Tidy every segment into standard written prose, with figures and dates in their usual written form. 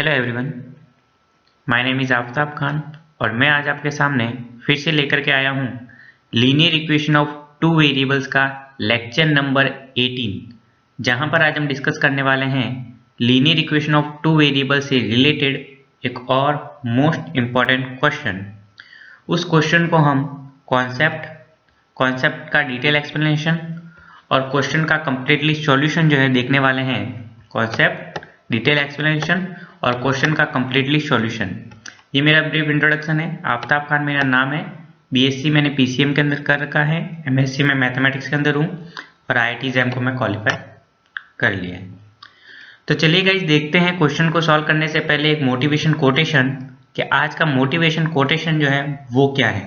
Hello everyone, my name is Aftab Khan और मैं आज आपके सामने फिर से लेकर के आया हूँ linear equation of two variables का लेक्चर नंबर 18, जहाँ पर आज हम डिस्कस करने वाले हैं linear equation of two variable से रिलेटेड एक और मोस्ट इम्पॉर्टेंट क्वेश्चन। उस क्वेश्चन को हम कॉन्सेप्ट का डिटेल एक्सप्लेनेशन और क्वेश्चन का कंप्लीटली सॉल्यूशन जो है देखने वाले हैं। कॉन्सेप्ट, डिटेल एक्सप्लेनेशन और क्वेश्चन का कंप्लीटली सॉल्यूशन। ये मेरा ब्रीफ इंट्रोडक्शन है। आफ्ताब खान मेरा नाम है। बीएससी मैंने पीसीएम के अंदर कर रखा है, एमएससी में मैथमेटिक्स के अंदर हूँ और आईआईटी एग्जाम को मैं क्वालिफाई कर लिया है। तो चलिए गाइस देखते हैं क्वेश्चन को सॉल्व करने से पहले एक मोटिवेशन कोटेशन कि आज का मोटिवेशन कोटेशन जो है वो क्या है।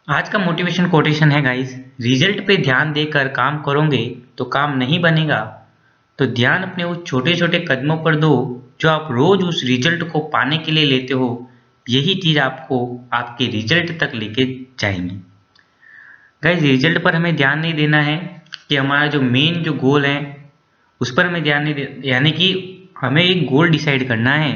आज का मोटिवेशन कोटेशन है गाइस, रिजल्ट पे ध्यान देकर काम करोगे तो काम नहीं बनेगा, तो ध्यान अपने उस छोटे छोटे कदमों पर दो जो आप रोज उस रिजल्ट को पाने के लिए लेते हो। यही चीज आपको आपके रिजल्ट तक लेके जाएंगी। गाइस रिजल्ट पर हमें ध्यान नहीं देना है कि हमारा जो मेन जो गोल है उस पर हमें ध्यान नहीं दे, यानी कि हमें एक गोल डिसाइड करना है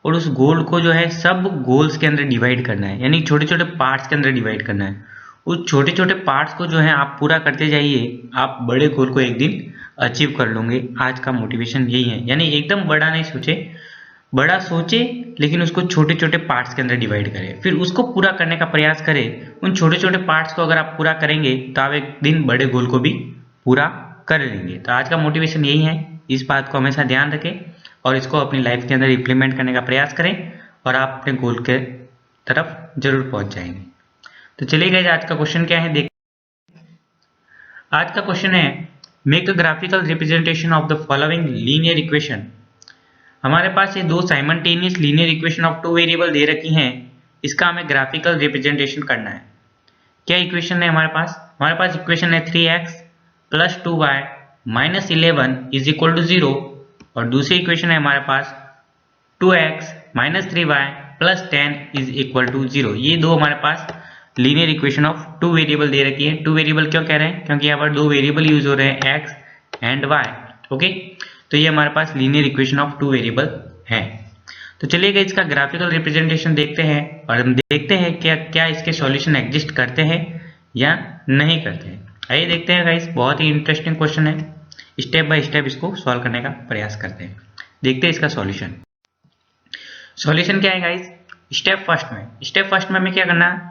और उस गोल को जो है सब गोल्स के अंदर डिवाइड करना है, यानी छोटे छोटे पार्ट्स के अंदर डिवाइड करना है। उस छोटे छोटे पार्ट्स को जो है आप पूरा करते जाइए, आप बड़े गोल को एक दिन अचीव कर लोगे। आज का मोटिवेशन यही है, यानी एकदम बड़ा नहीं सोचे, बड़ा सोचे लेकिन उसको छोटे छोटे पार्ट्स के अंदर डिवाइड करें, फिर उसको पूरा करने का प्रयास करें। उन छोटे छोटे पार्ट्स को अगर आप पूरा करेंगे तो आप एक दिन बड़े गोल को भी पूरा कर लेंगे। तो आज का मोटिवेशन यही है, इस बात को हमेशा ध्यान रखें और इसको अपनी लाइफ के अंदर इम्प्लीमेंट करने का प्रयास करें और आप अपने गोल के तरफ जरूर पहुंच जाएंगे। तो चलिए गाइस आज का क्वेश्चन क्या है देख। आज का क्वेश्चन है make a graphical representation of the following linear equation. हमारे पास ये दो simultaneous linear equation of two variable दे रखी हैं, इसका हमें ग्राफिकल रिप्रेजेंटेशन करना है। क्या इक्वेशन है हमारे पास इक्वेशन है 3x plus 2y minus 11 is equal to 0 और दूसरी इक्वेशन है हमारे पास 2x minus 3y plus 10 is equal to 0। ये दो हमारे पास linear equation of two variable दे रखी है। टू वेरिएबल क्यों कह रहे हैं? क्योंकि यहाँ पर दो वेरिएबल यूज हो रहे हैं x एंड y। ओके, तो ये हमारे पास linear equation of two variable है। तो चलिए इसका ग्राफिकल रिप्रेजेंटेशन देखते हैं और हम देखते हैं क्या इसके सॉल्यूशन एग्जिस्ट करते हैं या नहीं करते हैं। आइए देखते हैं गाइस, बहुत ही इंटरेस्टिंग क्वेश्चन है। स्टेप बाय स्टेप इसको सॉल्व करने का प्रयास करते हैं, देखते हैं इसका सॉल्यूशन। सॉल्यूशन क्या है गाइस? स्टेप फर्स्ट में हमें क्या करना है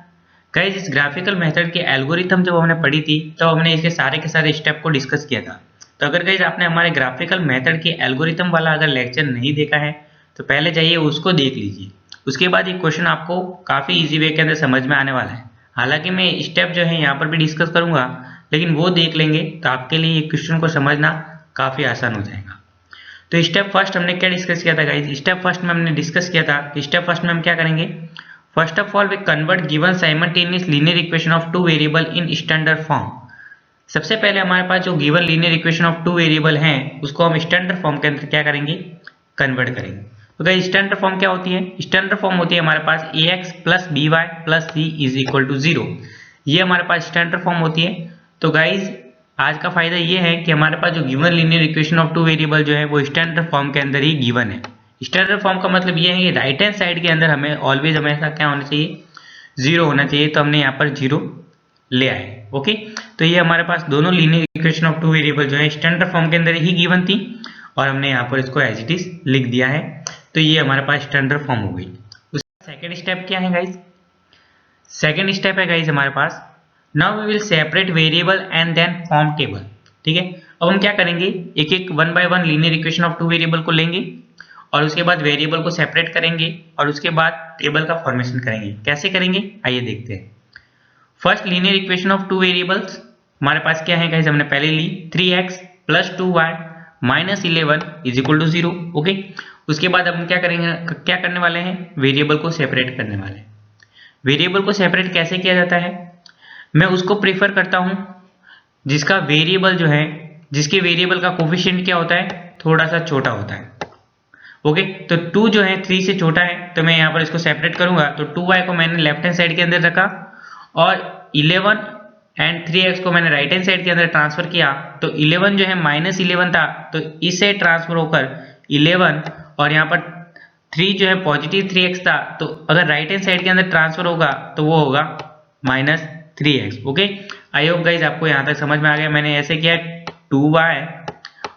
गाइस, इस ग्राफिकल मेथड के एल्गोरिथम जब हमने पढ़ी थी तो हमने इसके सारे के सारे स्टेप को डिस्कस किया था। तो अगर गाइस आपने हमारे ग्राफिकल मेथड के एल्गोरिथम वाला अगर लेक्चर नहीं देखा है तो पहले जाइए उसको देख लीजिए। उसके बाद ये क्वेश्चन आपको काफी इजी वे के अंदर समझ में आने वाला है। हालांकि मैं स्टेप जो है यहाँ पर भी डिस्कस करूंगा, लेकिन वो देख लेंगे तो आपके लिए ये क्वेश्चन को समझना काफी आसान हो जाएगा। तो स्टेप फर्स्ट हमने क्या डिस्कस किया था गाइस? स्टेप फर्स्ट में हमने डिस्कस किया था कि स्टेप फर्स्ट में हम क्या करेंगे। First of all we convert given simultaneous linear equation of two variable in standard form. सबसे पहले हमारे पास जो given linear equation of two variable हैं उसको हम स्टैंडर्ड फॉर्म के अंदर क्या करेंगे, कन्वर्ट करेंगे। तो गाइस स्टैंडर्ड फॉर्म क्या होती है? स्टैंडर्ड फॉर्म होती है हमारे पास ax plus by plus c is equal to 0। ये हमारे पास स्टैंडर्ड फॉर्म होती है। तो गाइस आज का फायदा ये है कि हमारे पास जो given linear equation of two variable जो है वो स्टैंडर्ड फॉर्म के अंदर ही गिवन है। स्टैंडर्ड फॉर्म का मतलब ये है कि राइट हैंड साइड के अंदर हमें ऑलवेज हमेशा क्या होना चाहिए, 0 होना चाहिए। तो हमने यहाँ पर 0 ले आए। ओके, तो ये हमारे पास दोनों linear equation of two variable जो है स्टैंडर्ड फॉर्म के अंदर ही गिवन थी और हमने यहाँ पर इसको एज इट इज लिख दिया है। तो ये हमारे पास स्टैंडर्ड फॉर्म हो गई। उसका सेकेंड स्टेप क्या है गाइज? सेकेंड स्टेप है गाइज हमारे पास now we will separate variable and then form table. ठीक है, अब हम क्या करेंगे, एक एक one by one linear equation of two variable को लेंगे और उसके बाद वेरिएबल को सेपरेट करेंगे और उसके बाद टेबल का फॉर्मेशन करेंगे। कैसे करेंगे आइए देखते हैं। First linear equation of two variables हमारे पास क्या है गाइस, हमने पहले ली 3x plus 2y minus 11 is equal to 0। Okay, उसके बाद अब हम क्या करेंगे, क्या करने वाले हैं, वेरिएबल को सेपरेट करने वाले हैं। वेरिएबल को सेपरेट कैसे किया जाता है? मैं उसको प्रीफर करता हूं जिसका वेरिएबल जो है, जिसके वेरिएबल का कोफिशिएंट क्या होता है, थोड़ा सा छोटा होता है। ओके, तो 2 जो है 3 से छोटा है तो मैं यहाँ पर इसको सेपरेट करूंगा। तो 2y को मैंने लेफ्ट हैंड साइड के अंदर रखा और 11 एंड 3x को मैंने राइट हैंड साइड के अंदर ट्रांसफर किया। तो 11 जो है माइनस 11 था तो इससे ट्रांसफर होकर 11 और यहाँ पर 3 जो है पॉजिटिव 3x था, तो अगर राइट हैंड साइड के अंदर ट्रांसफर होगा तो वो होगा -3x। Okay, I hope guys आपको यहाँ तक समझ में आ गया। मैंने ऐसे किया 2y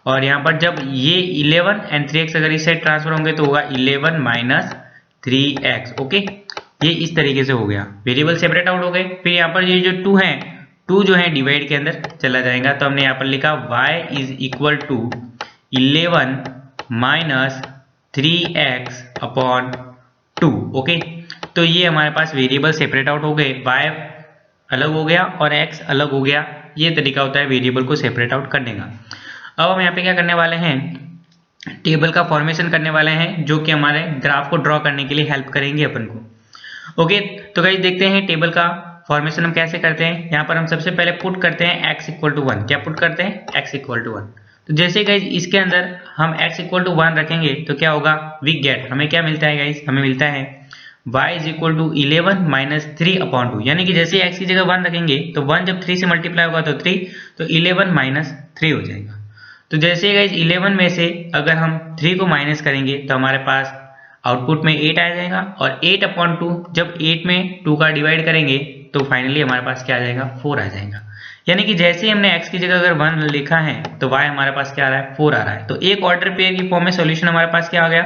और यहाँ पर जब ये 11 एंड 3x अगर इस साइड ट्रांसफर होंगे तो होगा 11 माइनस 3x। ओके, ये इस तरीके से हो गया, वेरिएबल सेपरेट आउट हो गए। फिर यहाँ पर ये जो 2 है, 2 जो है डिवाइड के अंदर चला जाएगा, तो हमने यहाँ पर लिखा y is equal to 11 minus 3x upon 2। Okay, तो ये हमारे पास वेरिएबल सेपरेट आउट हो गए, y अलग हो गया और x अलग हो गया। ये तरीका होता है वेरिएबल को सेपरेट आउट करने का। अब हम यहाँ पे क्या करने वाले हैं, टेबल का फॉर्मेशन करने वाले हैं, जो कि हमारे ग्राफ को ड्रॉ करने के लिए हेल्प करेंगे अपन को। ओके, तो गाइस देखते हैं टेबल का फॉर्मेशन हम कैसे करते हैं। यहाँ पर हम सबसे पहले पुट करते हैं x इक्वल टू 1। क्या पुट करते हैं, x इक्वल टू 1। तो जैसे गाइस इसके अंदर हम x इक्वल टू 1 रखेंगे तो क्या होगा, वी गेट, हमें क्या मिलता है गाइस, हमें मिलता है y is equal to 11 minus 3 upon 2। यानी कि जैसे x की जगह 1 रखेंगे तो 1 जब 3 से मल्टीप्लाई होगा तो 3, तो 11 माइनस 3 हो जाएगा। तो जैसे गाइस 11 में से अगर हम 3 को माइनस करेंगे तो हमारे पास आउटपुट में 8 आ जाएगा, और 8 अपॉन 2 जब 8 में 2 का डिवाइड करेंगे तो फाइनली हमारे पास क्या आ जाएगा, 4 आ जाएगा। यानी कि जैसे हमने x की जगह अगर 1 लिखा है तो y हमारे पास क्या आ रहा है, 4 आ रहा है। तो एक ऑर्डर पेयर की फॉर्म में सॉल्यूशन हमारे पास क्या आ गया,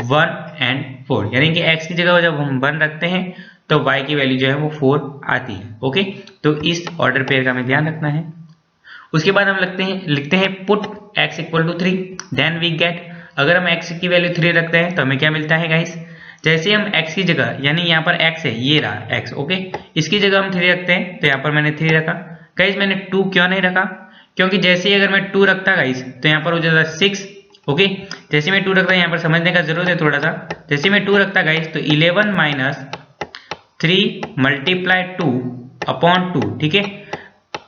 1 एंड 4। यानी कि x की जगह जब हम 1 रखते हैं तो y की वैल्यू जो है वो 4 आती है। ओके, तो इस ऑर्डर पेयर का हमें ध्यान रखना है। उसके बाद हम लिखते हैं put x equal to 3, then we get, अगर हम x की वैल्यू 3 रखते हैं तो हमें क्या मिलता है गाइस, जैसे हम x की जगह, यानी यहाँ पर x है, ये रहा x। ओके, इसकी जगह हम 3 रखते हैं तो यहाँ पर मैंने 3 रखा। गाइस मैंने 2 क्यों नहीं रखा, क्योंकि जैसे ही अगर मैं 2 रखता गाइस तो यहाँ पर हो जाता 6। ओके, जैसे मैं 2 रखता, यहाँ पर समझने का जरूरत है थोड़ा सा। जैसे मैं 2 रखता गाइस तो 11 माइनस 3 मल्टीप्लाई 2 अपॉन 2। ठीक है,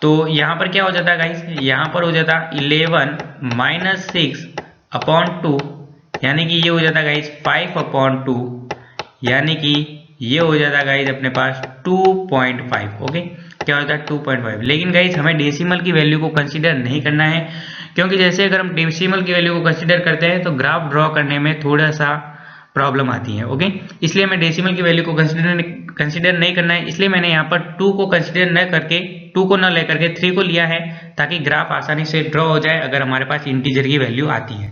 तो यहाँ पर क्या हो जाता गाइस, यहाँ पर हो जाता 11 माइनस 6 अपॉन 2, यानी कि ये हो जाता गाइस 5 अपॉन 2, यानी कि ये हो जाता गाइस अपने पास 2.5। ओके, क्या होता है 2.5। लेकिन गाइस हमें डेसिमल की वैल्यू को कंसीडर नहीं करना है, क्योंकि जैसे अगर हम डेसिमल की वैल्यू को कंसीडर करते हैं तो ग्राफ ड्रॉ करने में थोड़ा सा प्रॉब्लम आती है। ओके, इसलिए हमें डेसिमल की वैल्यू को कंसीडर नहीं करना है। इसलिए मैंने यहाँ पर 2 को कंसीडर न करके, 2 को न लेकर के 3 को लिया है, ताकि ग्राफ आसानी से ड्रॉ हो जाए अगर हमारे पास इंटीजर की वैल्यू आती है।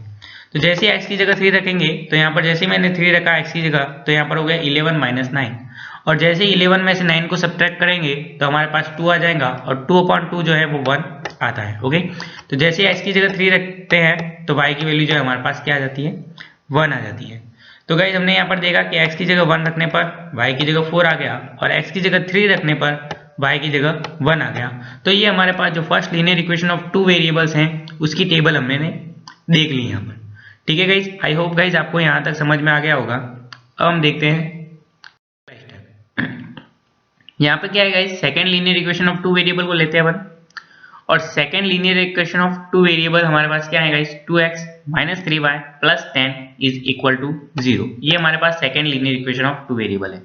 तो जैसे x की जगह 3 रखेंगे तो यहाँ पर जैसे मैंने 3 रखा x की जगह तो यहाँ पर हो गया 11 माइनस 9, और जैसे 11 में से 9 को सब्ट्रैक्ट करेंगे तो हमारे पास 2 आ जाएगा, और 2 अपॉन 2 जो है वो 1 आता है। ओके, तो जैसे x की जगह 3 रखते हैं तो y की वैल्यू जो है हमारे पास क्या आ जाती है, 1 आ जाती है। तो गाइस हमने यहाँ पर देखा कि x की जगह 1 रखने पर y की जगह 4 आ गया, और x की जगह 3 रखने पर y की जगह 1 आ गया। तो ये हमारे पास जो first linear equation of 2 variables हैं उसकी टेबल हमने देख ली यहाँ पर। ठीक है गाइज, आई होप गाइज आपको यहाँ तक समझ में आ गया होगा। अब हम देखते हैं यहाँ पे क्या है guys, second linear equation of 2 variable को लेते हैं अपन, और second linear equation of 2 variable हमारे पास क्या है guys, 2x minus 3y plus 10 is equal to 0। ये हमारे पास second linear equation of 2 variable है।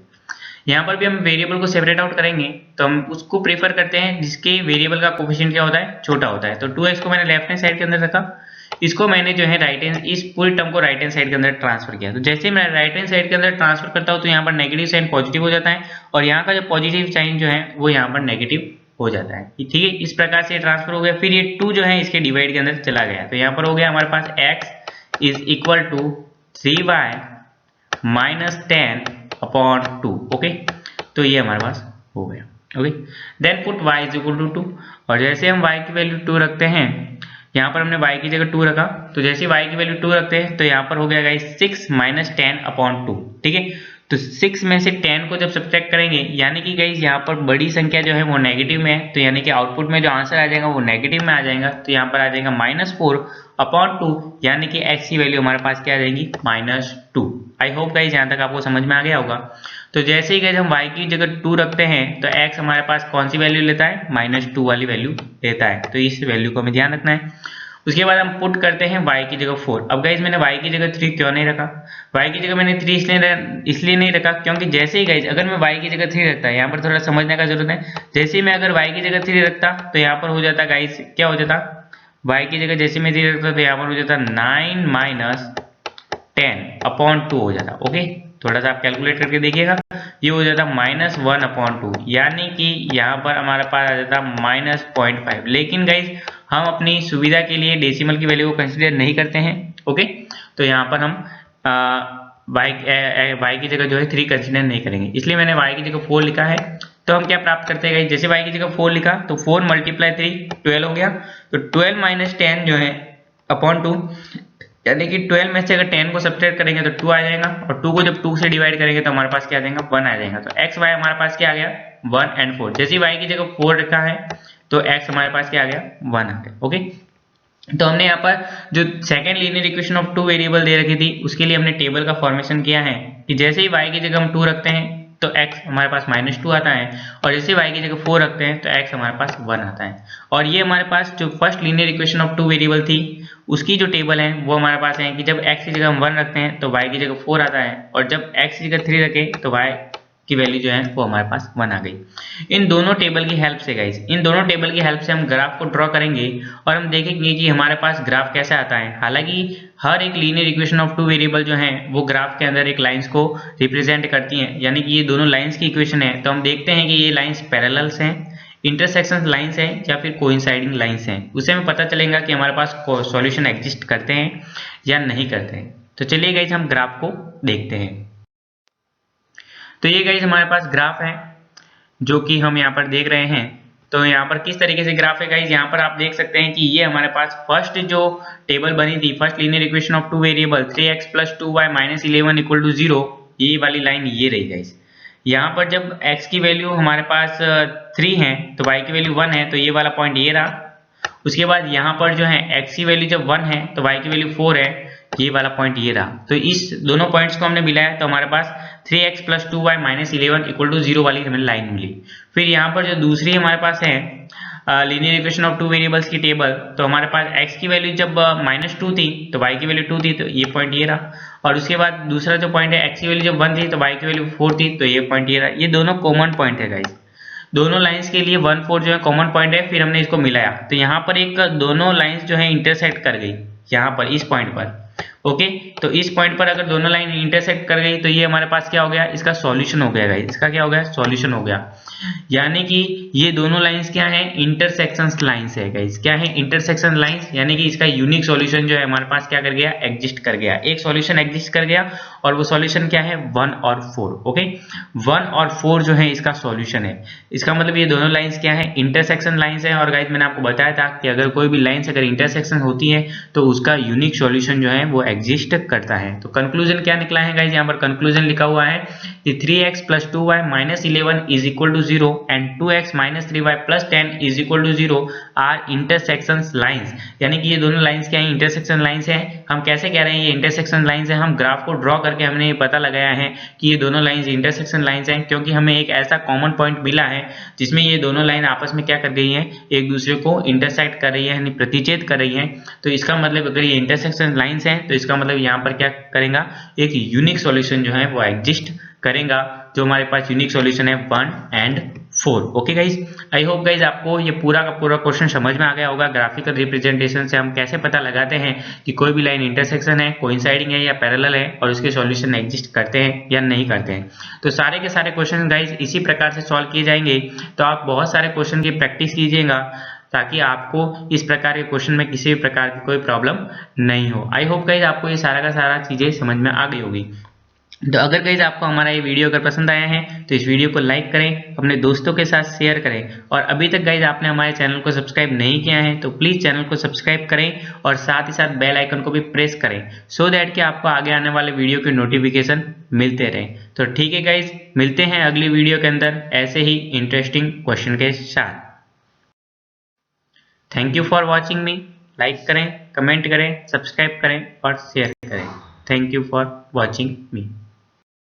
यहाँ पर भी हम वेरिएबल को सेपरेट आउट करेंगे तो हम उसको प्रेफर करते हैं जिसके वेरिएबल का कोफिशिएंट क्या होता है, छोटा होता है। तो 2x को मैंने लेफ्ट हैंड साइड के अंदर रखा, इसको मैंने जो है राइट हैंड, इस पूरी टर्म को राइट हैंड साइड के अंदर ट्रांसफर किया। तो जैसे मैं राइट हैंड साइड के अंदर ट्रांसफर करता हूँ तो यहाँ पर नेगेटिव साइन पॉजिटिव हो जाता है, और यहाँ का जो पॉजिटिव साइन जो है वो यहाँ पर नेगेटिव हो जाता है। ठीक है, इस प्रकार से ट्रांसफर हो गया। फिर ये 2 जो है इसके डिवाइड के अंदर चला गया, तो यहाँ पर हो गया हमारे पास x is equal to 3y minus 10 upon 2। Okay, तो ये हमारे पास हो गया। Okay, then put y is equal to 2, और जैसे हम y की वैल्यू 2 रखते हैं, यहाँ पर हमने y की जगह 2 रखा, तो जैसे y की वैल्यू 2 रखते हैं तो यहाँ पर हो गया गाइस 6 माइनस 10 अपॉन 2। ठीक है, तो 6 में से 10 को जब सब्ट्रैक्ट करेंगे, यानी कि गाइस यहाँ पर बड़ी संख्या जो है वो नेगेटिव में है, तो यानी कि आउटपुट में जो आंसर आ जाएगा वो नेगेटिव में आ जाएगा। तो यहाँ पर आ जाएगा -4 अपॉन 2, यानी कि x की वैल्यू हमारे पास क्या आ जाएगी, -2। आई होप गाइस यहाँ तक आपको समझ में आ गया होगा। तो जैसे ही गाइस हम y की जगह 2 रखते हैं तो x हमारे पास कौन सी वैल्यू लेता है, -2 वाली वैल्यू लेता है। तो इस वैल्यू को हमें ध्यान रखना है। उसके बाद हम पुट करते हैं y की जगह 4। अब गाइज मैंने y की जगह 3 क्यों नहीं रखा, y की जगह मैंने 3 इसलिए नहीं रखा क्योंकि जैसे ही गाइज अगर मैं y की जगह 3 रखता, यहाँ पर थोड़ा समझने का जरूरत है। जैसे ही मैं अगर y की जगह 3 रखता तो यहाँ पर हो जाता गाइज, क्या हो जाता, y की जगह जैसे मैं 3 रखता तो यहाँ पर हो जाता 9 माइनस 10/2 हो जाता। ओके, थोड़ा सा आप कैलकुलेट करके देखिएगा, ये हो जाता -1/2, यानी कि यहाँ पर हमारे पास आ जाता -0.5। लेकिन गाइज हम अपनी सुविधा के लिए डेसिमल की वैल्यू को कंसिडर नहीं करते हैं। ओके, तो यहाँ पर हम y की जगह जो है 3 कंसिडर नहीं करेंगे, इसलिए मैंने y की जगह 4 लिखा है। तो हम क्या प्राप्त करते हैं, जैसे y की जगह 4 लिखा तो 4 × 3 12 हो गया, तो 12 - 10 जो है /2, यानी कि 12 में से अगर 10 को सब्ट्रैक्ट करेंगे तो 2 आ जाएगा, और 2 को जब 2 से डिवाइड करेंगे तो हमारे पास क्या आ जाएगा, 1 आ जाएगा। तो x y हमारे पास क्या आ गया, 1 और 4। जैसे y की जगह 4 रखा है तो x हमारे पास क्या आ गया, 1 आ गया। ओके, तो हमने यहाँ पर जो second linear equation of 2 variable दे रखी थी उसके लिए हमने टेबल का फॉर्मेशन किया है कि जैसे ही y की जगह हम 2 रखते हैं तो x हमारे पास -2 आता है, और जैसे y की जगह 4 रखते हैं तो x हमारे पास 1 आता है। और ये हमारे पास जो first linear equation of 2 variable थी उसकी जो टेबल है वो हमारे पास है कि जब x की जगह हम 1 रखते हैं तो y की जगह 4 आता है, और जब x की जगह 3 रखें तो y की वैल्यू जो है वो हमारे पास 1 आ गई। इन दोनों टेबल की हेल्प से गाइस, इन दोनों टेबल की हेल्प से हम ग्राफ को ड्रॉ करेंगे और हम देखेंगे कि हमारे पास ग्राफ कैसा आता है। हालांकि हर एक लीनियर इक्वेशन ऑफ 2 वेरिएबल जो है वो ग्राफ के अंदर एक लाइंस को रिप्रेजेंट करती हैं, यानी कि ये दोनों लाइंस की इक्वेशन है। तो हम देखते हैं कि ये लाइंस पैरेलल्स हैं, इंटरसेक्शन लाइंस हैं या फिर कोइंसाइडिंग लाइंस हैं, उससे हमें पता चलेगा कि हमारे पास सॉल्यूशन एग्जिस्ट करते हैं या नहीं करते हैं। तो चलिए गाइस हम ग्राफ को देखते हैं। तो ये गाइस हमारे पास ग्राफ है जो कि हम यहाँ पर देख रहे हैं। तो यहाँ पर किस तरीके से ग्राफ है गाइस, यहाँ पर आप देख सकते हैं कि ये हमारे पास फर्स्ट जो टेबल बनी थी, first linear equation of 2 variable 3x + 2y - 11 = 0, ये वाली लाइन ये रही गाइस। यहाँ पर जब x की वैल्यू हमारे पास 3 है तो y की वैल्यू 1 है, तो ये वाला पॉइंट ये रहा। उसके बाद यहाँ पर जो है x की वैल्यू जब 1 है तो y की वैल्यू 4 है, ये वाला पॉइंट ये रहा। तो इस दोनों पॉइंट्स को हमने मिलाया तो हमारे पास 3x + 2y - 11 = 0 वाली हमें लाइन मिली। फिर यहाँ पर जो दूसरी हमारे पास है लीनियर इक्वेशन ऑफ 2 वेरिएबल्स की टेबल, तो हमारे पास x की वैल्यू जब -2 थी तो y की वैल्यू 2 थी, तो ये पॉइंट ये रहा। और उसके बाद दूसरा जो पॉइंट है x की वैल्यू जब 1 थी तो y की वैल्यू 4 थी, तो ये पॉइंट ये रहा। ये दोनों कॉमन पॉइंट है गाइस, दोनों लाइंस के लिए 1 4 जो है कॉमन पॉइंट है। फिर हमने इसको मिलाया तो यहाँ पर एक दोनों लाइंस जो है इंटरसेक्ट कर गई यहाँ पर इस पॉइंट पर। ओके, तो इस पॉइंट पर अगर दोनों लाइन इंटरसेक्ट कर गई तो ये हमारे पास क्या हो गया, इसका सॉल्यूशन हो गया गाइस। इसका क्या हो गया, सॉल्यूशन हो गया। यानी कि ये दोनों लाइंस क्या है, इंटरसेक्शन लाइंस है गाइस। क्या है, इंटरसेक्शन लाइंस, यानी कि इसका यूनिक सॉल्यूशन जो है हमारे पास क्या कर गया, एग्जिस्ट कर गया। एक सॉल्यूशन एग्जिस्ट कर गया और वो सॉल्यूशन क्या है, 1 और 4। ओके, 1 और 4 जो है इसका सॉल्यूशन है। इसका मतलब ये दोनों लाइंस क्या है, इंटरसेक्शन लाइंस है। और गाइस मैंने आपको बताया था कि अगर कोई भी लाइंस अगर इंटरसेक्शन होती है तो उसका यूनिक सॉल्यूशन जो है वो एग्जिस्ट करता है। तो कंक्लूजन क्या निकला है गाइस, यहाँ पर कंक्लूजन लिखा हुआ है कि 3x + 2y - 11 = 0 and 2x - 3y + 10 = 0 are intersection lines. यानी कि ये दोनों लाइंस क्या है, इंटरसेक्शन लाइंस है। हम कैसे कह रहे हैं ये इंटरसेक्शन लाइंस है, हम ग्राफ को ड्रॉ करके हमने ये पता लगाया है कि ये दोनों लाइंस इंटरसेक्शन लाइंस हैं, क्योंकि हमें एक ऐसा कॉमन पॉइंट मिला है जिसमें ये दोनों लाइन आपस में क्या कर गई है, एक दूसरे को इंटरसेक्ट कर रही है, यानी प्रतिच्छेद कर रही है। तो इसका मतलब अगर ये इंटरसेक्शन लाइंस हैं तो इसका मतलब यहाँ पर क्या करेगा, एक यूनिक सॉल्यूशन जो है वो एग्जिस्ट करेगा, जो हमारे पास यूनिक सॉल्यूशन है 1 और 4। Okay guys, I hope guys आपको ये पूरा का पूरा क्वेश्चन समझ में आ गया होगा। ग्राफिकल रिप्रेजेंटेशन से हम कैसे पता लगाते हैं कि कोई भी लाइन इंटरसेक्शन है, कोइंसाइडिंग है या पैरेलल है, और उसके सॉल्यूशन एग्जिस्ट करते हैं या नहीं करते हैं। तो सारे के सारे क्वेश्चन गाइज इसी प्रकार से सॉल्व किए जाएंगे। तो आप बहुत सारे क्वेश्चन की प्रैक्टिस कीजिएगा ताकि आपको इस प्रकार के क्वेश्चन में किसी भी प्रकार की कोई प्रॉब्लम नहीं हो। आई होप गाइज आपको ये सारा का सारा चीजें समझ में आ गई होगी। तो अगर गाइज आपको हमारा ये वीडियो अगर पसंद आया है तो इस वीडियो को लाइक करें, अपने दोस्तों के साथ शेयर करें, और अभी तक गाइज आपने हमारे चैनल को सब्सक्राइब नहीं किया है तो प्लीज चैनल को सब्सक्राइब करें और साथ ही साथ बेल आइकन को भी प्रेस करें, सो दैट कि आपको आगे आने वाले वीडियो की नोटिफिकेशन मिलते रहे। तो ठीक है गाइज, मिलते हैं अगली वीडियो के अंदर ऐसे ही इंटरेस्टिंग क्वेश्चन के साथ। Thank you for watching me. Like करें, कमेंट करें, सब्सक्राइब करें और शेयर करें। Thank you for watching me.